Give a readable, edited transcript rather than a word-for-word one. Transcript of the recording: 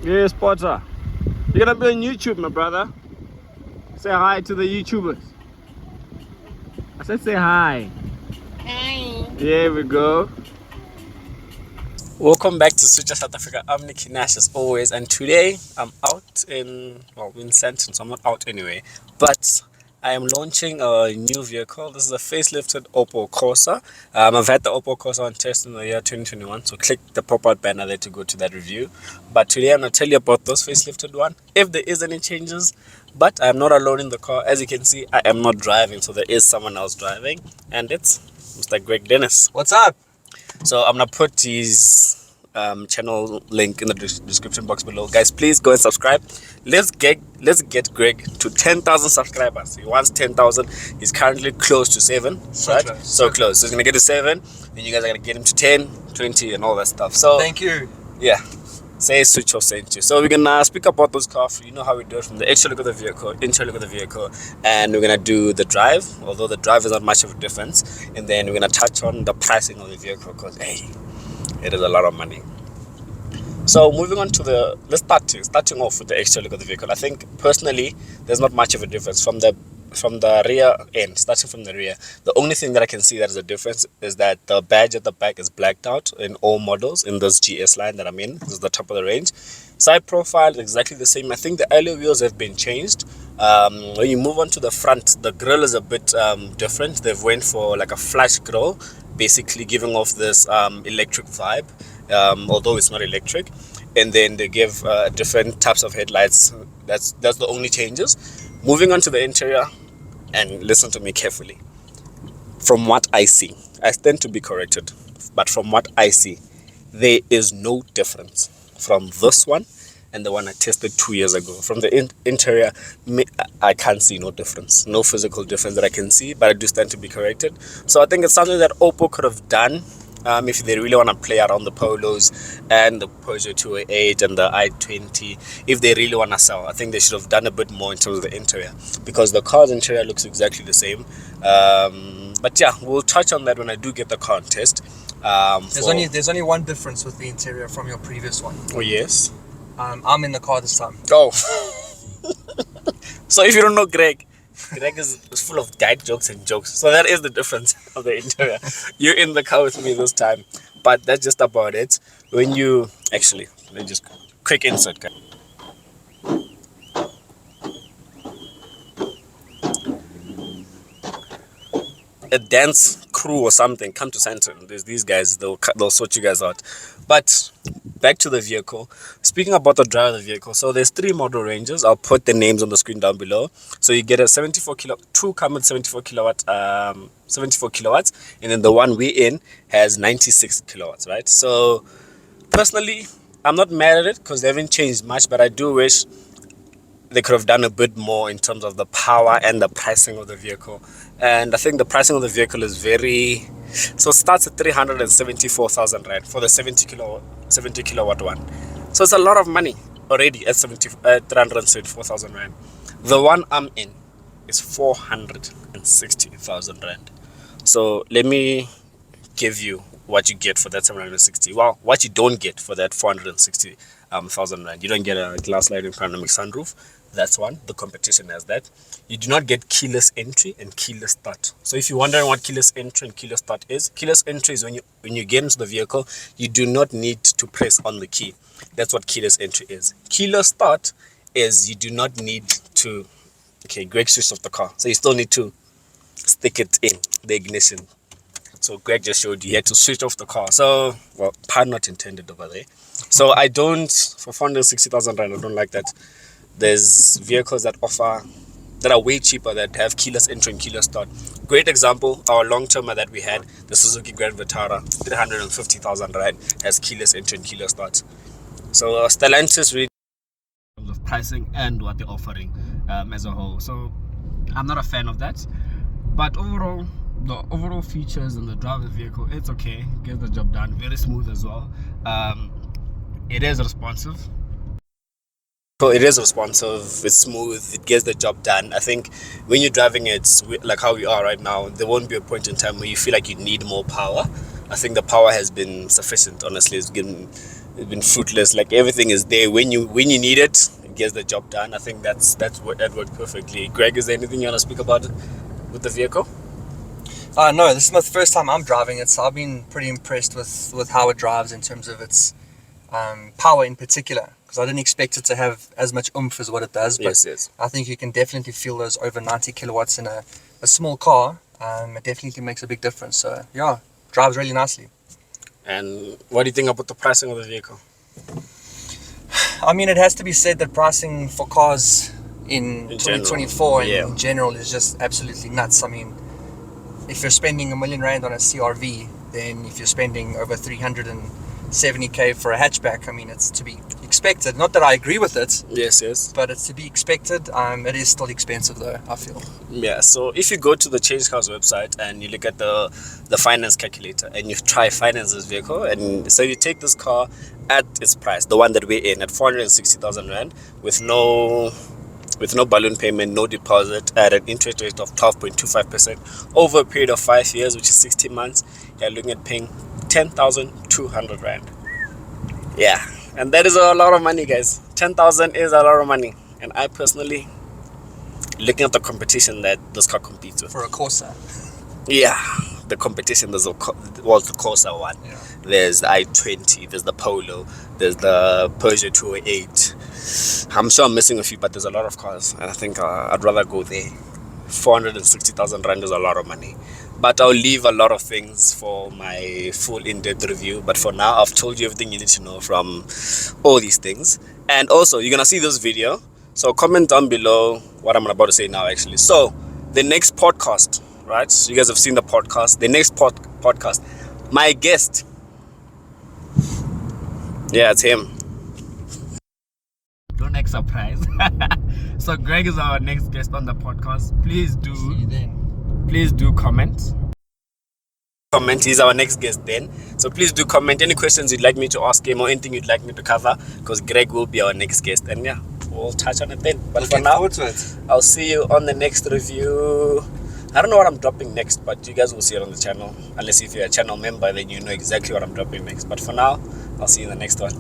Yes, Potter. You're gonna be on YouTube, my brother. Say hi to the YouTubers. I said say hi. Hi. Here we go. Welcome back to Sucha South Africa. I'm Nicky Nash as always, and today I'm out in Sandton, so I'm not out anyway. But I am launching a new vehicle. This is a facelifted Opel Corsa. I've had the Opel Corsa on test in the year 2021, so click the pop-out banner there to go to that review. But today I'm going to tell you about this facelifted one, if there is any changes. But I'm not alone in the car. As you can see, I am not driving, so there is someone else driving, and it's Mr. Greg Dennis. What's up? So I'm going to put his channel link in the description box below. Guys, please go and subscribe. Let's get Greg to 10,000 subscribers. He wants 10,000. He's currently close to 7, right? So close. So he's gonna get to 7, then you guys are gonna get him to 10, 20, and all that stuff. So thank you. Yeah, say switch off sent you. So we're gonna speak about those cars. You know how we do it, from the extra look of the vehicle, intro look of the vehicle, and we're gonna do the drive, although the drive is not much of a difference, and then we're gonna touch on the pricing of the vehicle, because hey, it is a lot of money. So moving on to starting off with the extra look of the vehicle. I think personally there's not much of a difference from the rear end. Starting from the rear, the only thing that I can see that is a difference is that the badge at the back is blacked out in all models in this GS line that I'm in. This is the top of the range. Side profile is exactly the same. I think the alloy wheels have been changed. When you move on to the front, the grille is a bit different. They've went for like a flash grille, basically giving off this electric vibe, although it's not electric. And then they give different types of headlights. That's the only changes. Moving on to the interior, and listen to me carefully. From what I see, I stand to be corrected, but from what I see, there is no difference from this one and the one I tested 2 years ago. From the interior, I can't see no difference, no physical difference that I can see, but I do stand to be corrected. So I think it's something that Opel could have done if they really want to play around the Polos and the Peugeot 208 and the i20. If they really want to sell, I think they should have done a bit more in terms of the interior, because the car's interior looks exactly the same. But yeah, we'll touch on that when I do get the car on test. There's only one difference with the interior from your previous one. Oh yes. I'm in the car this time. Oh. So if you don't know Greg is full of dad jokes and jokes. So that is the difference of the interior. You're in the car with me this time, but that's just about it. When you actually, let me just quick insert, guys. A dance crew or something, come to Sandton. There's these guys, they'll sort you guys out. But back to the vehicle. Speaking about the drive of the vehicle, so there's 3 model ranges. I'll put the names on the screen down below. So you get a 2 come with 74 kilowatts, and then the one we in has 96 kilowatts, right? So personally, I'm not mad at it because they haven't changed much, but I do wish they could have done a bit more in terms of the power and the pricing of the vehicle. And I think the pricing of the vehicle is so it starts at 374,000 rand for the 70 kilowatt one. So it's a lot of money already at 374,000 rand. The one I'm in is 460,000 rand. So let me give you what you get for that 760. Well, what you don't get for that 460,000 rand. You don't get a glass sliding panoramic sunroof. That's one. The competition has that. You do not get keyless entry and keyless start. So if you're wondering what keyless entry and keyless start is, keyless entry is when you get into the vehicle, you do not need to press on the key. That's what keyless entry is. Keyless start is you do not need to. Okay, Greg switched off the car, so you still need to stick it in the ignition. So Greg just showed you had to switch off the car. So, well, pun not intended over there. So I don't, for 460,000 rand, I don't like that. There's vehicles that are way cheaper that have keyless entry and keyless start. Great example, our long-termer that we had, the Suzuki Grand Vitara, 350,000 rand, has keyless entry and keyless start. So Stellantis really, in terms of pricing and what they're offering as a whole. So I'm not a fan of that. But overall, the overall features and the drive of the vehicle, it's okay, gets the job done, very smooth as well. It is responsive. So it is responsive, it's smooth, it gets the job done. I think when you're driving it like how we are right now, there won't be a point in time where you feel like you need more power. I think the power has been sufficient, honestly. It's been it's been fruitless. Like everything is there when you need it, it gets the job done. I think that worked perfectly. Greg, is there anything you want to speak about with the vehicle? No, this is my first time I'm driving it, so I've been pretty impressed with how it drives in terms of its power in particular, because I didn't expect it to have as much oomph as what it does. But Yes. I think you can definitely feel those over 90 kilowatts in a small car. It definitely makes a big difference. So yeah, drives really nicely. And what do you think about the pricing of the vehicle? I mean, it has to be said that pricing for cars in 2024 general, in general is just absolutely nuts. I mean, if you're spending R1 million on a CRV, then if you're spending over 370k for a hatchback, I mean, it's to be expected. Not that I agree with it. Yes. But it's to be expected. It is still expensive though, I feel. Yeah, so if you go to the Change Cars website and you look at the finance calculator and you try finance this vehicle, and so you take this car at its price, the one that we're in, at 460,000 rand, with no balloon payment, no deposit, at an interest rate of 12.25% over a period of 5 years, which is 60 months, you're looking at paying 10,200 rand. Yeah, and that is a lot of money, guys. 10,000 is a lot of money, and I personally, looking at the competition that this car competes with, For a Corsa. yeah, the competition, there's the Corsa one, Yeah. there's the i20, there's the Polo, there's the Peugeot 208. I'm sure I'm missing a few, but there's a lot of cars, and I think I'd rather go there. 460,000 rand is a lot of money, but I'll leave a lot of things for my full in-depth review. But for now, I've told you everything you need to know from all these things. And also, you're gonna see this video, so comment down below what I'm about to say now, actually. So the next podcast, right, so you guys have seen the podcast, the next podcast, my guest, yeah, it's him. Don't act surprised. So Greg is our next guest on the podcast. Please do comment. He's our next guest then. So please do comment any questions you'd like me to ask him or anything you'd like me to cover, because Greg will be our next guest, and yeah, we'll touch on it then. But Looking for now, forward to it. I'll see you on the next review. I don't know what I'm dropping next, but you guys will see it on the channel. Unless if you're a channel member, then you know exactly what I'm dropping next. But for now, I'll see you in the next one.